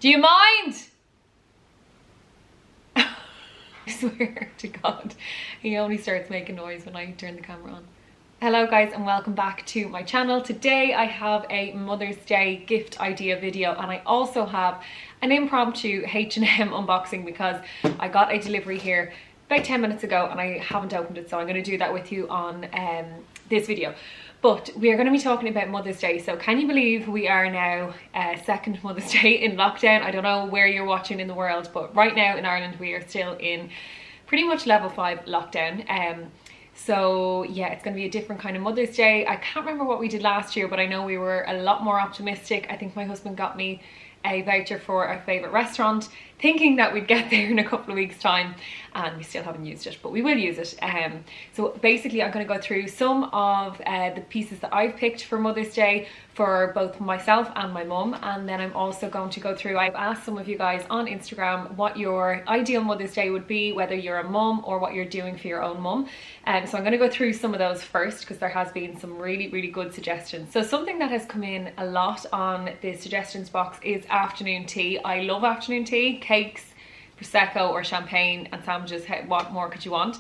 Do you mind? I swear to God, he only starts making noise when I turn the camera on. Hello guys and welcome back to my channel. Today I have a Mother's Day gift idea video and I also have an impromptu H&M unboxing because I got a delivery here about 10 minutes ago and I haven't opened it, so I'm going to do that with you on this video. But we are going to be talking about Mother's Day. So can you believe we are now second Mother's Day in lockdown? I don't know where you're watching in the world, but right now in Ireland we are still in pretty much level 5 lockdown. So yeah, it's going to be a different kind of Mother's Day. I can't remember what we did last year, but I know we were a lot more optimistic. I think my husband got me a voucher for our favourite restaurant, thinking that we'd get there in a couple of weeks time, and we still haven't used it, but we will use it. So basically I'm going to go through some of the pieces that I've picked for Mother's Day for both myself and my mum, and then I'm also going to go through, I've asked some of you guys on Instagram what your ideal Mother's Day would be, whether you're a mum or what you're doing for your own mum. So I'm going to go through some of those first because there has been some really good suggestions. So something that has come in a lot on the suggestions box is afternoon tea. I love afternoon tea, cakes, prosecco or champagne and sandwiches. What more could you want?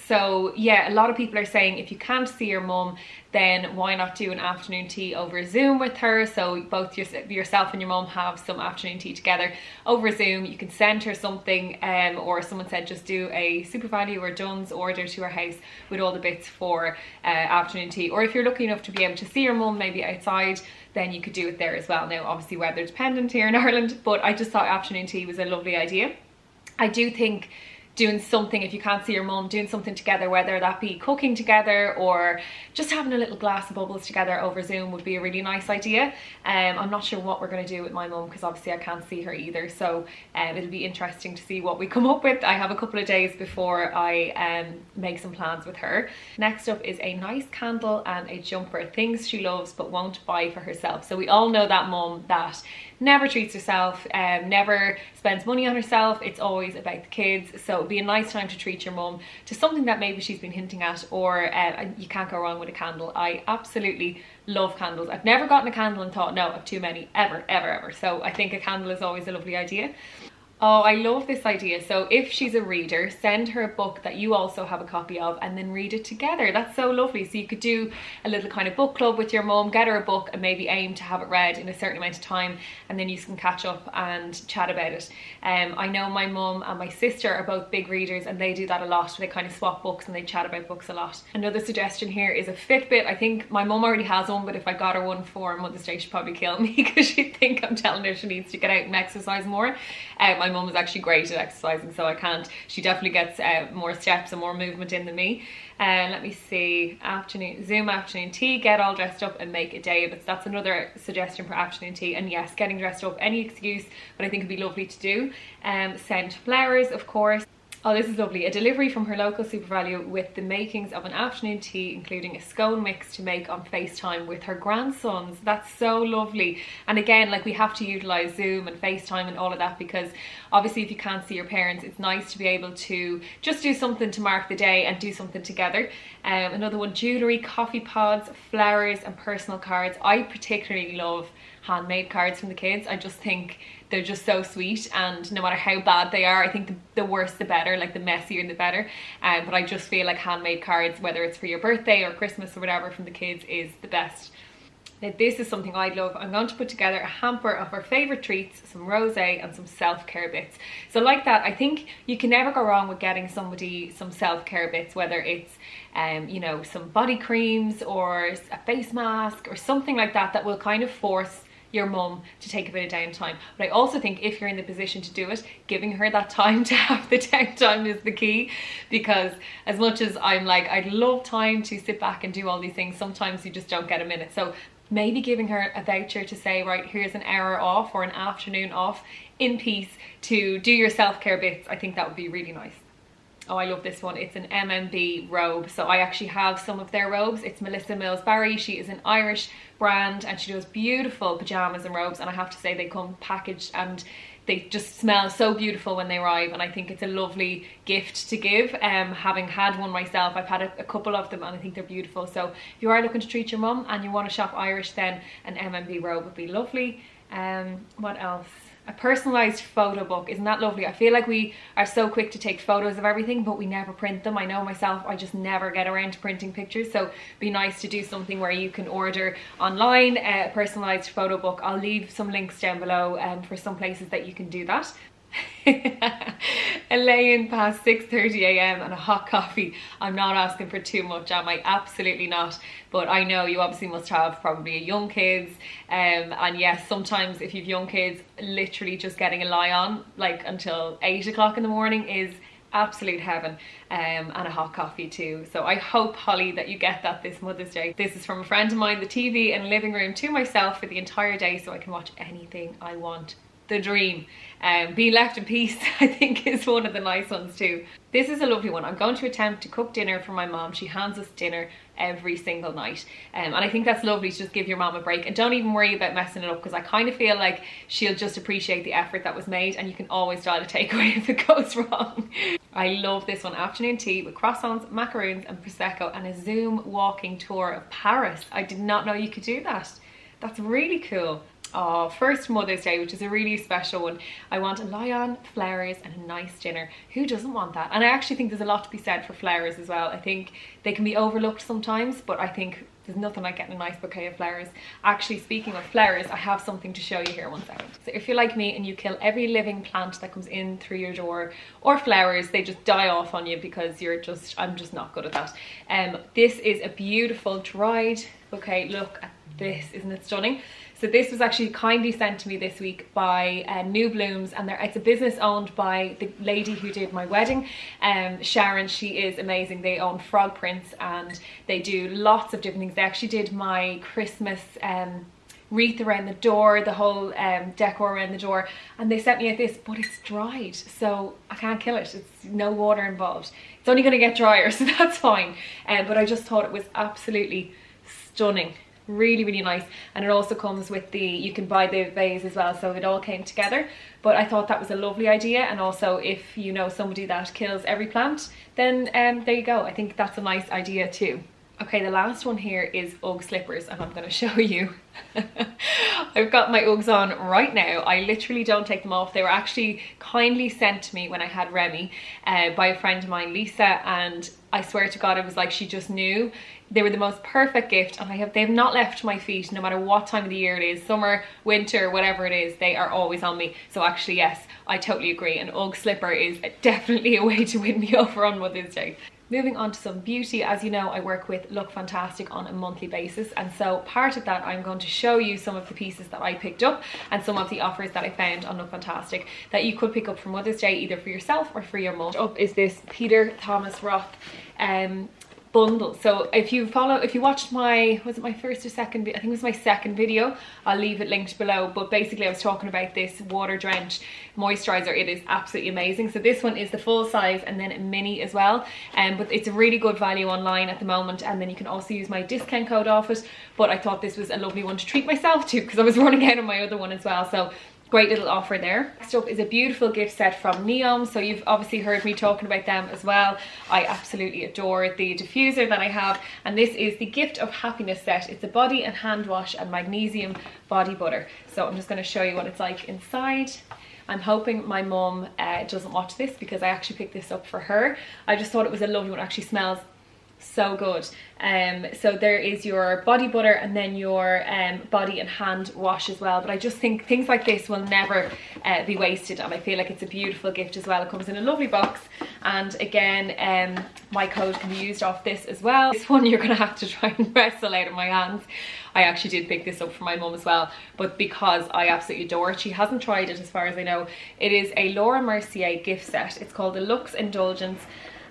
So yeah, a lot of people are saying if you can't see your mum, then why not do an afternoon tea over Zoom with her? So both yourself and your mum have some afternoon tea together over Zoom. You can send her something, or someone said just do a Super Value or Dunnes order to her house with all the bits for afternoon tea. Or if you're lucky enough to be able to see your mum maybe outside, then you could do it there as well. Now obviously weather dependent here in Ireland, but I just thought afternoon tea was a lovely idea. I do think doing something, if you can't see your mum, doing something together, whether that be cooking together or just having a little glass of bubbles together over Zoom, would be a really nice idea. I'm not sure what we're going to do with my mum because obviously I can't see her either, so it'll be interesting to see what we come up with. I have a couple of days before I make some plans with her. Next up is a nice candle and a jumper, things she loves but won't buy for herself. So we all know that mum that never treats herself, never spends money on herself. It's always about the kids. So it'd be a nice time to treat your mum to something that maybe she's been hinting at, or you can't go wrong with a candle. I absolutely love candles. I've never gotten a candle and thought no, I've too many, ever. So I think a candle is always a lovely idea. Oh, I love this idea. So if she's a reader, send her a book that you also have a copy of and then read it together. That's so lovely. So you could do a little kind of book club with your mum, get her a book and maybe aim to have it read in a certain amount of time, and then you can catch up and chat about it. I know my mum and my sister are both big readers and they do that a lot. They kind of swap books and they chat about books a lot. Another suggestion here is a Fitbit. I think my mum already has one, but if I got her one for Mother's Day, she'd probably kill me because she'd think I'm telling her she needs to get out and exercise more. My mum is actually great at exercising, so I can't. She definitely gets more steps and more movement in than me. Let me see, Zoom afternoon tea, get all dressed up and make a day of it. So that's another suggestion for afternoon tea. And yes, getting dressed up, any excuse, but I think it'd be lovely to do. Send flowers, of course. Oh, this is lovely. A delivery from her local Super Value with the makings of an afternoon tea, including a scone mix to make on FaceTime with her grandsons. That's so lovely. And again, like, we have to utilize Zoom and FaceTime and all of that because obviously if you can't see your parents, it's nice to be able to just do something to mark the day and do something together. Another one, jewellery, coffee pods, flowers and personal cards. I particularly love handmade cards from the kids. I just think they're just so sweet, and no matter how bad they are, I think the worse the better, like the messier the better. But I just feel like handmade cards, whether it's for your birthday or Christmas or whatever, from the kids is the best. Now this is something I'd love. I'm going to put together a hamper of our favourite treats, some rosé and some self-care bits. So like that, I think you can never go wrong with getting somebody some self-care bits, whether it's you know, some body creams or a face mask or something like that, that will kind of force your mum to take a bit of downtime. But I also think if you're in the position to do it, giving her that time to have the downtime is the key, because as much as I'm like, I'd love time to sit back and do all these things, sometimes you just don't get a minute. So maybe giving her a voucher to say, right, here's an hour off or an afternoon off in peace to do your self-care bits. I think that would be really nice. Oh, I love this one. It's an MMB robe. So I actually have some of their robes. It's Melissa Mills Barry. She is an Irish brand and she does beautiful pajamas and robes, and I have to say they come packaged and they just smell so beautiful when they arrive, and I think it's a lovely gift to give. Having had one myself, I've had a couple of them and I think they're beautiful. So if you are looking to treat your mum and you want to shop Irish, then an MMB robe would be lovely. What else? A personalized photo book. Isn't that lovely? I feel like we are so quick to take photos of everything, but we never print them. I know myself, I just never get around to printing pictures, so it'd be nice to do something where you can order online a personalized photo book. I'll leave some links down below for some places that you can do that. A lay-in past 6:30 a.m. and a hot coffee. I'm not asking for too much, am I? Absolutely not. But I know you obviously must have probably young kids, and yes, sometimes if you've young kids, literally just getting a lie on like until 8 o'clock in the morning is absolute heaven, and a hot coffee too. So I hope, Holly, that you get that this Mother's Day. This is from a friend of mine, the TV and living room to myself for the entire day, so I can watch anything I want. The dream. Being left in peace, I think, is one of the nice ones too. This is a lovely one. I'm going to attempt to cook dinner for my mom. She hands us dinner every single night, and I think that's lovely to just give your mom a break, and don't even worry about messing it up, because I kind of feel like she'll just appreciate the effort that was made, and you can always try to take away if it goes wrong. I love this one. Afternoon tea with croissants, macaroons and prosecco, and a Zoom walking tour of Paris. I did not know you could do that. That's really cool. Oh, first Mother's Day, which is a really special one. I want a lie-on, flowers and a nice dinner. Who doesn't want that? And I actually think there's a lot to be said for flowers as well. I think they can be overlooked sometimes, but I think there's nothing like getting a nice bouquet of flowers. Actually, speaking of flowers, I have something to show you here, 1 second. So if you're like me and you kill every living plant that comes in through your door, or flowers, they just die off on you because I'm just not good at that. This is a beautiful dried bouquet. Look at this, isn't it stunning? So this was actually kindly sent to me this week by New Blooms, and it's a business owned by the lady who did my wedding, Sharon. She is amazing. They own frog prints and they do lots of different things. They actually did my Christmas wreath around the door, the whole decor around the door, and they sent me this, but it's dried, so I can't kill it. It's no water involved. It's only going to get drier, so that's fine. But I just thought it was absolutely stunning. Really, really nice. And it also comes with you can buy the vase as well, so it all came together. But I thought that was a lovely idea, and also if you know somebody that kills every plant, then there you go. I think that's a nice idea too. Okay, the last one here is Ugg slippers, and I'm going to show you. I've got my Uggs on right now. I literally don't take them off. They were actually kindly sent to me when I had Remy by a friend of mine, Lisa, and I swear to God, it was like she just knew. They were the most perfect gift, and they've not left my feet no matter what time of the year it is, summer, winter, whatever it is, they are always on me. So actually, yes, I totally agree. An Ugg slipper is definitely a way to win me over on Mother's Day. Moving on to some beauty. As you know, I work with Look Fantastic on a monthly basis, and so part of that I'm going to show you some of the pieces that I picked up and some of the offers that I found on Look Fantastic that you could pick up for Mother's Day, either for yourself or for your mum. Up is this Peter Thomas Roth bundle. So if you watched was it my first or second, I think it was my second video, I'll leave it linked below, but basically I was talking about this water drenched moisturizer. It is absolutely amazing. So this one is the full size and then a mini as well, but it's a really good value online at the moment, and then you can also use my discount code off it. But I thought this was a lovely one to treat myself to, because I was running out of my other one as well. So great little offer there. Next up is a beautiful gift set from Neom. So you've obviously heard me talking about them as well. I absolutely adore the diffuser that I have, and this is the Gift of Happiness set. It's a body and hand wash and magnesium body butter. So I'm just going to show you what it's like inside. I'm hoping my mum doesn't watch this, because I actually picked this up for her. I just thought it was a lovely one. It actually smells so good. So there is your body butter and then your body and hand wash as well. But I just think things like this will never be wasted, and I feel like it's a beautiful gift as well. It comes in a lovely box, and again my code can be used off this as well. This one you're gonna have to try and wrestle out of my hands. I actually did pick this up for my mum as well, but because I absolutely adore it. She hasn't tried it as far as I know. It is a Laura Mercier gift set. It's called the Luxe Indulgence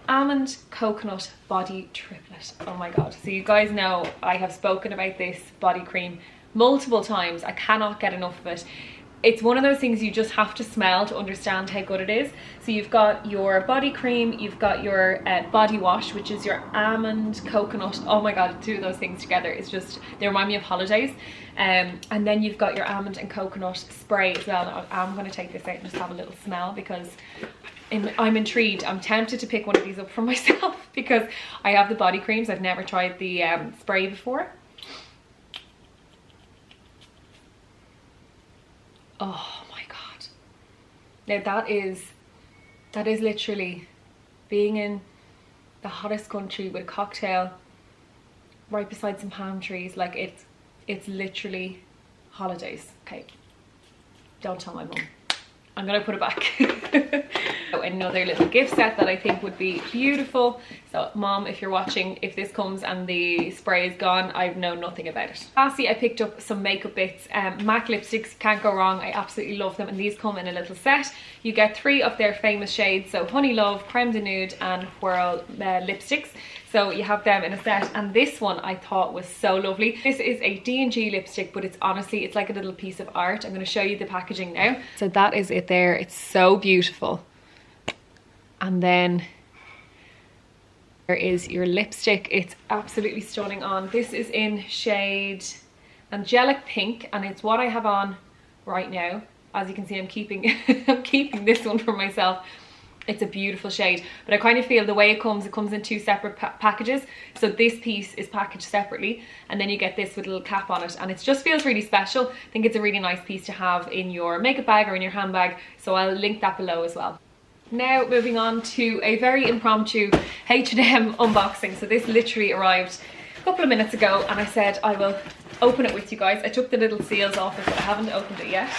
Almond Coconut Body Triplet. Oh my god. So you guys know I have spoken about this body cream multiple times. I cannot get enough of it. It's one of those things you just have to smell to understand how good it is. So you've got your body cream, you've got your body wash, which is your almond coconut. Oh my god, two of those things together is just, they remind me of holidays. And then you've got your almond and coconut spray as well. Now, I'm going to take this out and just have a little smell, because I'm intrigued. I'm tempted to pick one of these up for myself because I have the body creams. I've never tried the spray before. Oh my god. Now that is literally being in the hottest country with a cocktail right beside some palm trees. Like it's literally holidays. Okay, don't tell my mum. I'm gonna put it back. Another little gift set that I think would be beautiful. So mom, if you're watching, if this comes and the spray is gone, I know nothing about it. Lastly, I picked up some makeup bits. MAC lipsticks, can't go wrong. I absolutely love them, and these come in a little set. You get 3 of their famous shades, so Honey Love, Creme de Nude and Whirl lipsticks. So you have them in a set, and this one I thought was so lovely. This is a D&G lipstick, but it's honestly, it's like a little piece of art. I'm going to show you the packaging now. So that is it there. It's so beautiful. And then there is your lipstick. It's absolutely stunning on. This is in shade Angelic Pink, and it's what I have on right now. As you can see, I'm keeping I'm keeping this one for myself. It's a beautiful shade, but I kind of feel the way it comes in 2 separate packages. So this piece is packaged separately, and then you get this with a little cap on it, and it just feels really special. I think it's a really nice piece to have in your makeup bag or in your handbag, so I'll link that below as well. Now moving on to a very impromptu H&M unboxing. So this literally arrived a couple of minutes ago, and I said I will open it with you guys. I took the little seals off it, but I haven't opened it yet.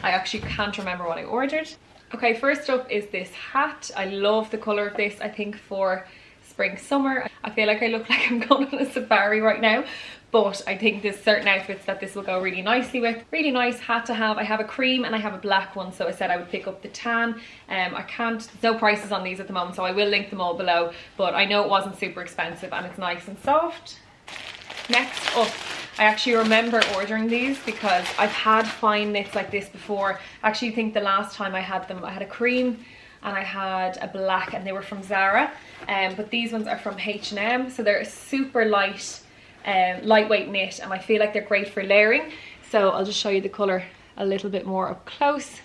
I actually can't remember what I ordered. Okay, first up is this hat. I love the colour of this. I think for spring, summer, I feel like I look like I'm going on a safari right now, but I think there's certain outfits that this will go really nicely with. Really nice hat to have. I have a cream and I have a black one, so I said I would pick up the tan. There's no prices on these at the moment, so I will link them all below, but I know it wasn't super expensive and it's nice and soft. Next up, I actually remember ordering these because I've had fine knits like this before. I actually think the last time I had them, I had a cream and I had a black, and they were from Zara, but these ones are from H&M, so they're a super light, lightweight knit, and I feel like they're great for layering. So I'll just show you the colour a little bit more up close.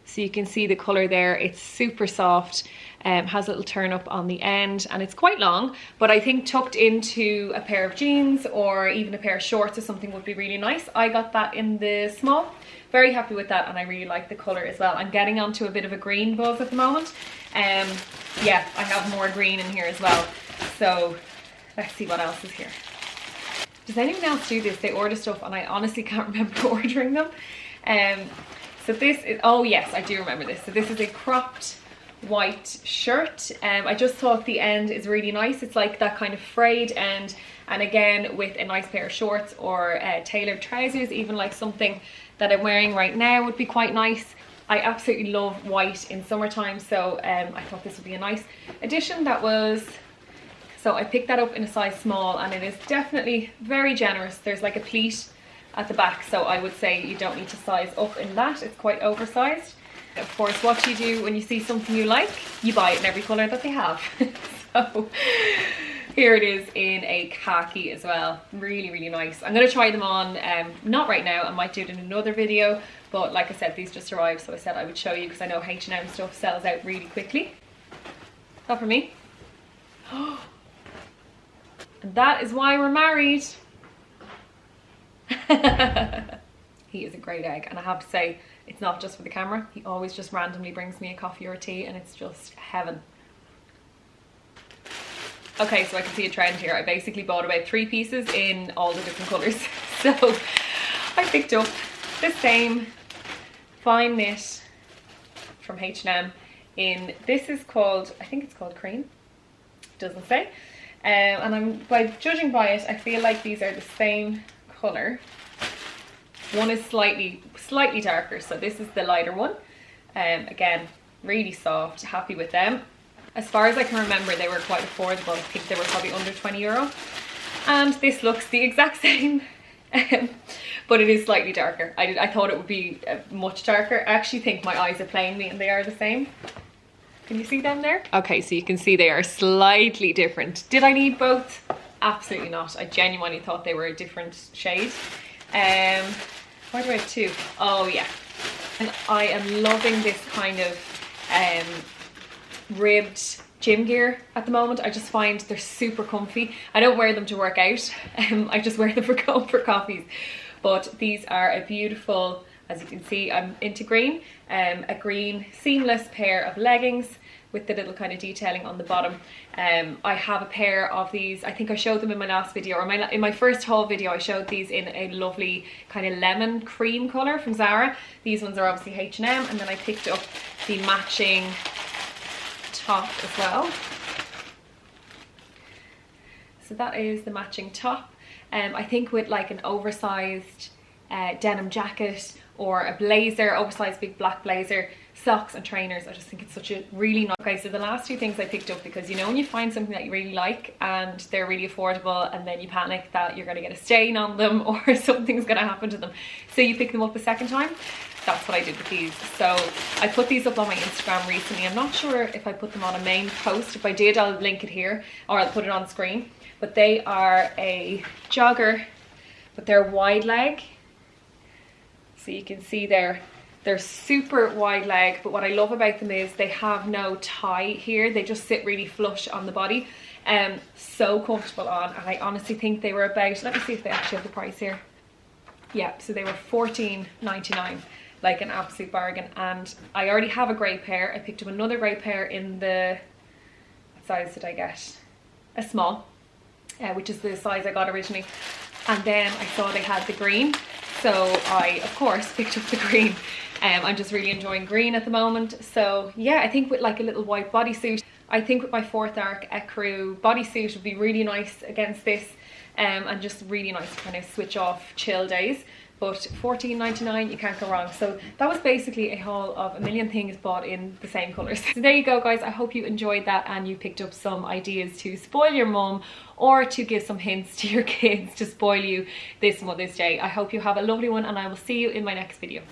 So you can see the colour there. It's super soft, has a little turn up on the end, and it's quite long, but I think tucked into a pair of jeans or even a pair of shorts or something would be really nice. I got that in the small. Very happy with that, and I really like the colour as well. I'm getting onto a bit of a green buzz at the moment. Yeah, I have more green in here as well. So let's see what else is here. Does anyone else do this? They order stuff and I honestly can't remember ordering them. So this is, oh yes, I do remember this. So this is a cropped white shirt. I just thought the end is really nice. It's like that kind of frayed end, and again with a nice pair of shorts or tailored trousers, even like something that I'm wearing right now would be quite nice. I absolutely love white in summertime, so I thought this would be a nice addition. So I picked that up in a size small, and it is definitely very generous. There's like a pleat at the back, so I would say you don't need to size up in that. It's quite oversized. Of course, what you do when you see something you like, you buy it in every colour that they have. So here it is in a khaki as well. Really, really nice. I'm going to try them on, not right now, I might do it in another video, but like I said, these just arrived, so I said I would show you because I know H&M stuff sells out really quickly. Not for me. And that is why we're married. He is a great egg, and I have to say, it's not just for the camera. He always just randomly brings me a coffee or a tea, and it's just heaven. Okay, so I can see a trend here. I basically bought about 3 pieces in all the different colours. So I picked up the same fine knit from H&M in, this is called, I think it's called cream. Doesn't say. And judging by it, I feel like these are the same colour. One is slightly darker, so this is the lighter one. Again, really soft, happy with them. As far as I can remember, they were quite affordable. I think they were probably under €20. And this looks the exact same, but it is slightly darker. I thought it would be much darker. I actually think my eyes are playing me and they are the same. Can you see them there? Okay, so you can see they are slightly different. Did I need both? Absolutely not. I genuinely thought they were a different shade. Why do I have 2? Oh yeah. And I am loving this kind of ribbed gym gear at the moment. I just find they're super comfy. I don't wear them to work out. I just wear them for going for coffees. But these are a beautiful, As you can see, I'm into green. A green seamless pair of leggings with the little kind of detailing on the bottom. I have a pair of these. I think I showed them in my last video, or in my first haul video I showed these in a lovely kind of lemon cream colour from Zara. These ones are obviously H&M, and then I picked up the matching top as well. So that is the matching top. I think with like an oversized denim jacket or a blazer, oversized big black blazer, socks and trainers, I just think it's such a really nice. Okay, so the last two things I picked up, because you know when you find something that you really like and they're really affordable, and then you panic that you're going to get a stain on them or something's going to happen to them, so you pick them up a second time. That's what I did with these. So I put these up on my Instagram recently. I'm not sure if I put them on a main post. If I did, I'll link it here, or I'll put it on screen. But they are a jogger, but they're wide leg. So you can see they're super wide leg, but what I love about them is they have no tie here. They just sit really flush on the body. So comfortable on, and I honestly think they were about, let me see if they actually have the price here. Yeah, so they were $14.99, like an absolute bargain. And I already have a grey pair. I picked up another grey pair in the, what size did I get? A small, which is the size I got originally. And then I saw they had the green, so I of course picked up the green. I'm just really enjoying green at the moment. So yeah, I think with like a little white bodysuit, I think with my 4th Arc Ecru bodysuit would be really nice against this, and just really nice to kind of switch off chill days. But $14.99, you can't go wrong. So that was basically a haul of a million things bought in the same colours. So there you go, guys. I hope you enjoyed that and you picked up some ideas to spoil your mum, or to give some hints to your kids to spoil you this Mother's Day. I hope you have a lovely one, and I will see you in my next video.